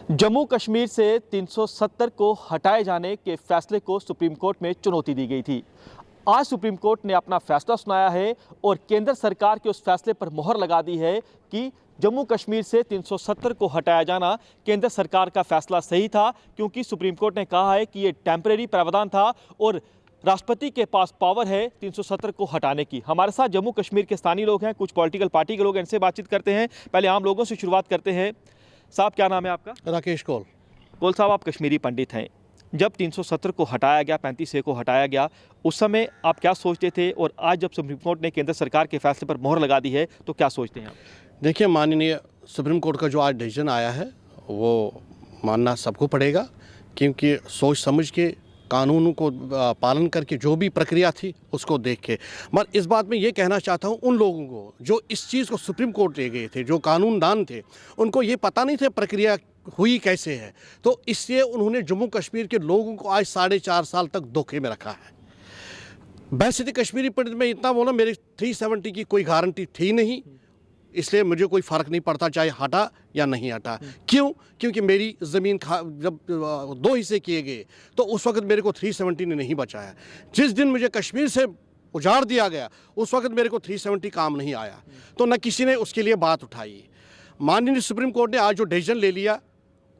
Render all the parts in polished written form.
जम्मू कश्मीर से 370 को हटाए जाने के फैसले को सुप्रीम कोर्ट में चुनौती दी गई थी। आज सुप्रीम कोर्ट ने अपना फैसला सुनाया है और केंद्र सरकार के उस फैसले पर मोहर लगा दी है कि जम्मू कश्मीर से 370 को हटाया जाना केंद्र सरकार का फैसला सही था, क्योंकि सुप्रीम कोर्ट ने कहा है कि ये टेम्परेरी प्रावधान था और राष्ट्रपति के पास पावर है 370 को हटाने की। हमारे साथ जम्मू कश्मीर के स्थानीय लोग हैं, कुछ पॉलिटिकल पार्टी के लोग हैं, इनसे बातचीत करते हैं। पहले आम लोगों से शुरुआत करते हैं। साहब, क्या नाम है आपका? राकेश कोल साहब, आप कश्मीरी पंडित हैं। जब 370 को हटाया गया, 35A को हटाया गया, उस समय आप क्या सोचते थे, और आज जब सुप्रीम कोर्ट ने केंद्र सरकार के फैसले पर मोहर लगा दी है तो क्या सोचते हैं आप? देखिए, माननीय सुप्रीम कोर्ट का जो आज डिसीजन आया है वो मानना सबको पड़ेगा, क्योंकि सोच समझ के कानून को पालन करके जो भी प्रक्रिया थी उसको देख के। मगर इस बात में ये कहना चाहता हूँ उन लोगों को जो इस चीज़ को सुप्रीम कोर्ट ले गए थे, जो कानूनदान थे, उनको ये पता नहीं था प्रक्रिया हुई कैसे है, तो इससे उन्होंने जम्मू कश्मीर के लोगों को आज 4.5 साल तक धोखे में रखा है। वैसे तो कश्मीरी पंडित में इतना बोला, मेरे 370 की कोई गारंटी थी नहीं, इसलिए मुझे कोई फ़र्क नहीं पड़ता चाहे हटा या नहीं हटा। क्यों? क्योंकि मेरी ज़मीन जब 2 हिस्से किए गए तो उस वक्त मेरे को 370 ने नहीं बचाया। जिस दिन मुझे कश्मीर से उजाड़ दिया गया उस वक्त मेरे को 370 काम नहीं आया, तो न किसी ने उसके लिए बात उठाई। माननीय सुप्रीम कोर्ट ने आज जो डिसीजन ले लिया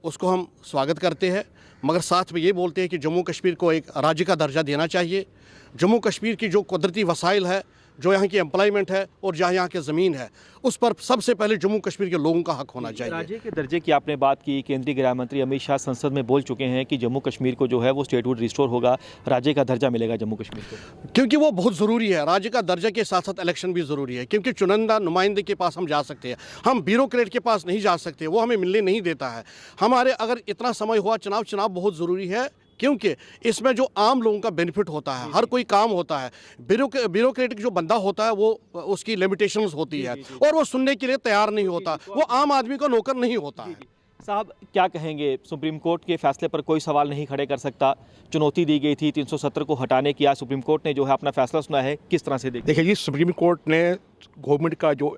उसको हम स्वागत करते हैं, मगर साथ में ये बोलते हैं कि जम्मू कश्मीर को एक राज्य का दर्जा देना चाहिए। जम्मू कश्मीर की जो कुदरती वसाइल है, जो यहाँ की एम्प्लॉयमेंट है और जहाँ यहाँ की ज़मीन है, उस पर सबसे पहले जम्मू कश्मीर के लोगों का हक होना चाहिए। राज्य के दर्जे की आपने बात की। केंद्रीय गृह मंत्री अमित शाह संसद में बोल चुके हैं कि जम्मू कश्मीर को जो है वो स्टेटहुड रिस्टोर होगा, राज्य का दर्जा मिलेगा जम्मू कश्मीर को, क्योंकि वो बहुत ज़रूरी है। राज्य का दर्जा के साथ साथ इलेक्शन भी ज़रूरी है, क्योंकि चुनिंदा नुमाइंदे के पास हम जा सकते हैं, हम ब्यूरोक्रेट के पास नहीं जा सकते, वो हमें मिलने नहीं देता है। हमारे अगर इतना समय हुआ चुनाव बहुत ज़रूरी है, क्योंकि इसमें जो आम लोगों का बेनिफिट होता है, हर कोई काम होता है। ब्यूरोक्रेटिक जो बंदा होता है वो उसकी लिमिटेशंस होती है और वो सुनने के लिए तैयार नहीं होता, वो आम आदमी का नौकर नहीं होता है। साहब, क्या कहेंगे? सुप्रीम कोर्ट के फैसले पर कोई सवाल नहीं खड़े कर सकता, चुनौती दी गई थी 370 को हटाने की, आज सुप्रीम कोर्ट ने जो है अपना फैसला सुना है, किस तरह से देखिए जी, सुप्रीम कोर्ट ने गवर्नमेंट का जो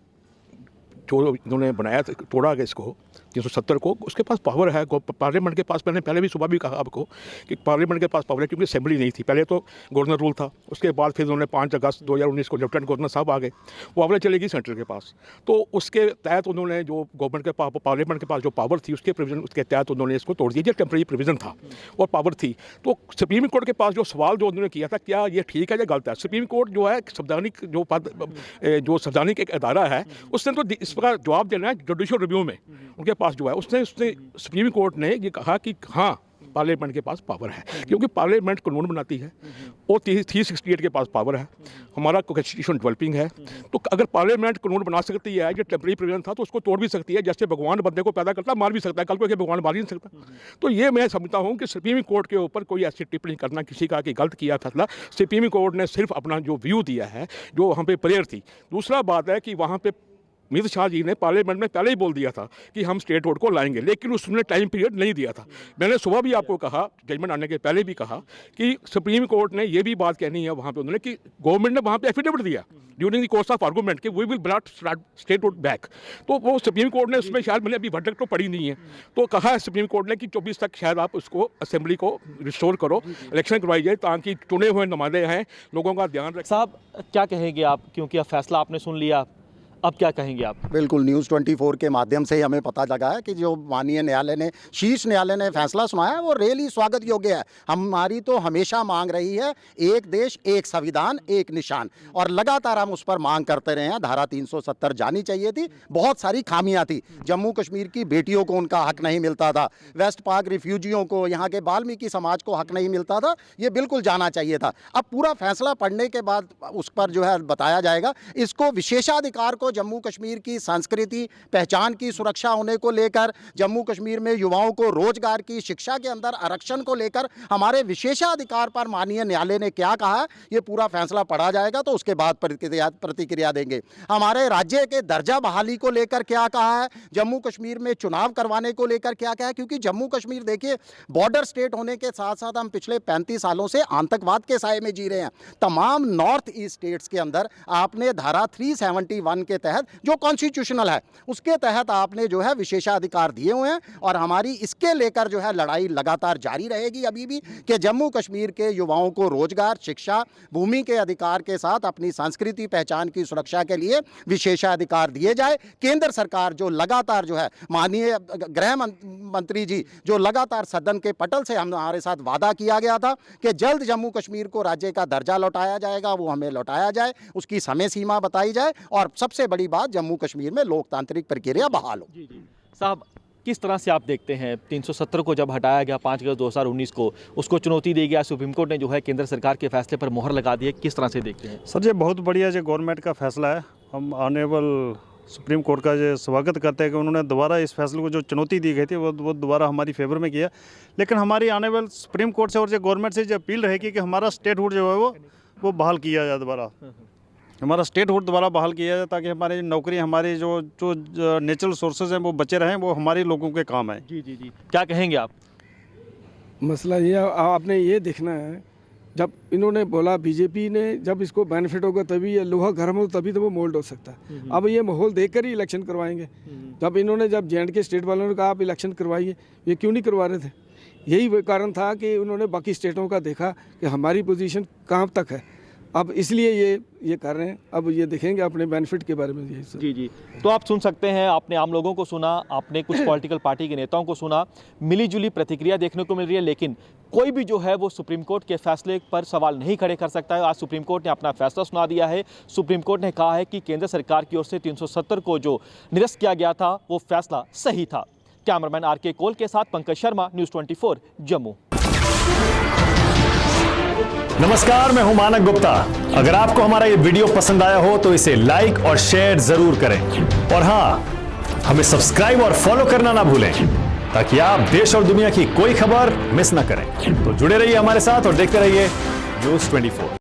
इन्होंने बनाया तोड़ा गया इसको 370 को, उसके पास पावर है। पार्लियामेंट के पास, मैंने पहले भी सुबह भी कहा आपको कि पार्लियामेंट के पास पावर है, क्योंकि असेंबली नहीं थी। पहले तो गवर्नर रूल था, उसके बाद फिर उन्होंने 5 अगस्त 2019 को लेफ्टिनेंट गवर्नर साहब आ गए, वो पावर चलेगी सेंट्रल के पास। तो उसके तहत उन्होंने जो गवर्नमेंट के पास, पार्लियामेंट के पास जो पावर थी उसके प्रोविजन, उसके तहत उन्होंने इसको तोड़ दिया। टेम्प्रेरी प्रोविजन था और पावर थी। तो सुप्रीम कोर्ट के पास जो सवाल जो उन्होंने किया था, क्या ये ठीक है या गलत है? सुप्रीम कोर्ट जो है संवैधानिक जो संवैधानिक एक अदारा है, उसने तो इस प्रकार जवाब देना है जुडिशियल रिव्यू में। उनके पास जो है उसने सुप्रीम कोर्ट ने ये कहा कि हाँ, पार्लियामेंट के पास पावर है, क्योंकि पार्लियामेंट कानून बनाती है और 368 के पास पावर है। हमारा कॉन्स्टिट्यूशन डेवलपिंग है, तो अगर पार्लियामेंट कानून बना सकती है, जो टेम्परेरी प्रोविजन था, तो उसको तोड़ भी सकती है। जैसे भगवान बंदे को पैदा करता, मार भी सकता है, कल को भगवान मार ही नहीं सकता। तो ये मैं समझता हूँ कि सुप्रीम कोर्ट के ऊपर कोई ऐसी टिप्पणी करना किसी का कि गलत किया फैसला, सुप्रीम कोर्ट ने सिर्फ अपना जो व्यू दिया है, जो वहाँ पे प्रेयर थी। दूसरा बात है कि वहाँ पे अमित शाह जी ने पार्लियामेंट में पहले ही बोल दिया था कि हम स्टेटहुड को लाएंगे, लेकिन उसने टाइम पीरियड नहीं दिया था। मैंने सुबह भी आपको कहा, जजमेंट आने के पहले भी कहा कि सुप्रीम कोर्ट ने ये भी बात कहनी है वहाँ पे उन्होंने कि गवर्नमेंट ने वहाँ पे एफिडेविट दिया during the course of argument कि we will brought statehood back. तो वो सुप्रीम कोर्ट ने उसमें शायद, मैंने अभी वर्डिक्ट तो पढ़ी नहीं है, तो कहा है सुप्रीम कोर्ट ने कि 24 तक शायद आप उसको असेंबली को रिस्टोर करो, इलेक्शन करवाई जाए, ताकि चुने हुए नुमाइंदे हैं, लोगों का ध्यान रखें। साहब, क्या कहेंगे आप, क्योंकि अब फैसला आपने सुन लिया, अब क्या कहेंगे आप? बिल्कुल, न्यूज़ 24 के माध्यम से हमें पता लगा है कि जो माननीय न्यायालय ने, शीर्ष न्यायालय ने फैसला सुनाया है वो रियली स्वागत योग्य है। हमारी तो हमेशा मांग रही है एक देश एक संविधान एक निशान, और लगातार हम उस पर मांग करते रहे हैं। धारा 370 जानी चाहिए थी, बहुत सारी खामियां थी। जम्मू कश्मीर की बेटियों को उनका हक नहीं मिलता था, वेस्ट पाक रिफ्यूजियों को, यहाँ के वाल्मीकि समाज को हक नहीं मिलता था, ये बिल्कुल जाना चाहिए था। अब पूरा फैसला पढ़ने के बाद उस पर जो है बताया जाएगा। इसको विशेषाधिकार को जम्मू कश्मीर की संस्कृति पहचान की सुरक्षा होने को लेकर, जम्मू कश्मीर में युवाओं को रोजगार की, शिक्षा के अंदर आरक्षण को लेकर हमारे विशेषाधिकार पर माननीय न्यायालय ने क्या कहा, ये पूरा फैसला पढ़ा जाएगा तो उसके बाद प्रतिक्रिया देंगे। हमारे राज्य के दर्जा बहाली को लेकर क्या कहा है, जम्मू कश्मीर में चुनाव करवाने को लेकर क्या कहा है, क्योंकि जम्मू कश्मीर देखिए बॉर्डर स्टेट होने के साथ साथ हम पिछले 35 सालों से आतंकवाद के साए में जी रहे हैं। तमाम नॉर्थ ईस्ट स्टेट्स के अंदर आपने धारा 371 के के तहत जो कॉन्स्टिट्यूशनल है उसके तहत आपने जो है विशेषाधिकार दिए हुए हैं और हमारी इसके लेकर जो है लड़ाई लगातार जारी रहेगी अभी भी कि जम्मू कश्मीर के युवाओं को रोजगार, शिक्षा, भूमि के अधिकार के साथ अपनी संस्कृति पहचान की सुरक्षा के लिए विशेषाधिकार दिए जाए। केंद्र सरकार जो लगातार जो है माननीय गृह मंत्री जी जो लगातार सदन के पटल से हमारे साथ वादा किया गया था कि जल्द जम्मू कश्मीर को राज्य का दर्जा लौटाया जाएगा, वो हमें लौटाया जाए, उसकी समय सीमा बताई जाए और सबसे बड़ी बात जम्मू कश्मीर में लोकतांत्रिक प्रक्रिया बहाल हो। जी साहब, किस तरह से आप देखते हैं 370 को जब हटाया गया 5 अगस्त 2019 को, उसको चुनौती दी गया, सुप्रीम कोर्ट ने जो है केंद्र सरकार के फैसले पर मोहर लगा दी है, किस तरह से देखते हैं? सर, ये बहुत बढ़िया जो गवर्नमेंट का फैसला है। हम ऑनरेबल सुप्रीम कोर्ट का जो स्वागत करते हैं कि उन्होंने दोबारा इस फैसले को जो चुनौती दी गई थी वो दोबारा हमारी फेवर में किया। लेकिन हमारी ऑनरेबल सुप्रीम कोर्ट से और जो गवर्नमेंट से जो अपील रहेगी कि हमारा स्टेटहुड जो है वो बहाल किया जाए, दोबारा हमारा स्टेटहुड दोबारा बहाल किया जाए ताकि हमारी नौकरी, हमारी जो नेचुरल सोर्सेज हैं वो बचे रहें, वो हमारे लोगों के काम आए। जी, क्या कहेंगे आप? मसला ये आपने ये देखना है, जब इन्होंने बोला बीजेपी ने जब इसको बेनिफिट होगा तभी ये लोहा गर्म हो तभी तो वो मोल्ड हो सकता है। अब ये माहौल देखकर ही इलेक्शन करवाएंगे। जब J&K स्टेट वालों ने कहा आप इलेक्शन करवाइए, ये क्यों नहीं करवा रहे थे? यही कारण था कि उन्होंने बाकी स्टेटों का देखा कि हमारी पोजीशन कहाँ तक है, अब इसलिए ये कर रहे हैं। अब ये देखेंगे अपने बेनिफिट के बारे में। जी, तो आप सुन सकते हैं, आपने आम लोगों को सुना, आपने कुछ पॉलिटिकल पार्टी के नेताओं को सुना, मिली जुली प्रतिक्रिया देखने को मिल रही है, लेकिन कोई भी जो है वो सुप्रीम कोर्ट के फैसले पर सवाल नहीं खड़े कर सकता है। आज सुप्रीम कोर्ट ने अपना फैसला सुना दिया है। सुप्रीम कोर्ट ने कहा है कि केंद्र सरकार की ओर से 370 को जो निरस्त किया गया था वो फैसला सही था। कैमरामैन RK कोल के साथ पंकज शर्मा, न्यूज़ 24 जम्मू। नमस्कार, मैं हूं मानक गुप्ता। अगर आपको हमारा ये वीडियो पसंद आया हो तो इसे लाइक और शेयर जरूर करें और हाँ, हमें सब्सक्राइब और फॉलो करना ना भूलें ताकि आप देश और दुनिया की कोई खबर मिस ना करें। तो जुड़े रहिए हमारे साथ और देखते रहिए न्यूज़ 24।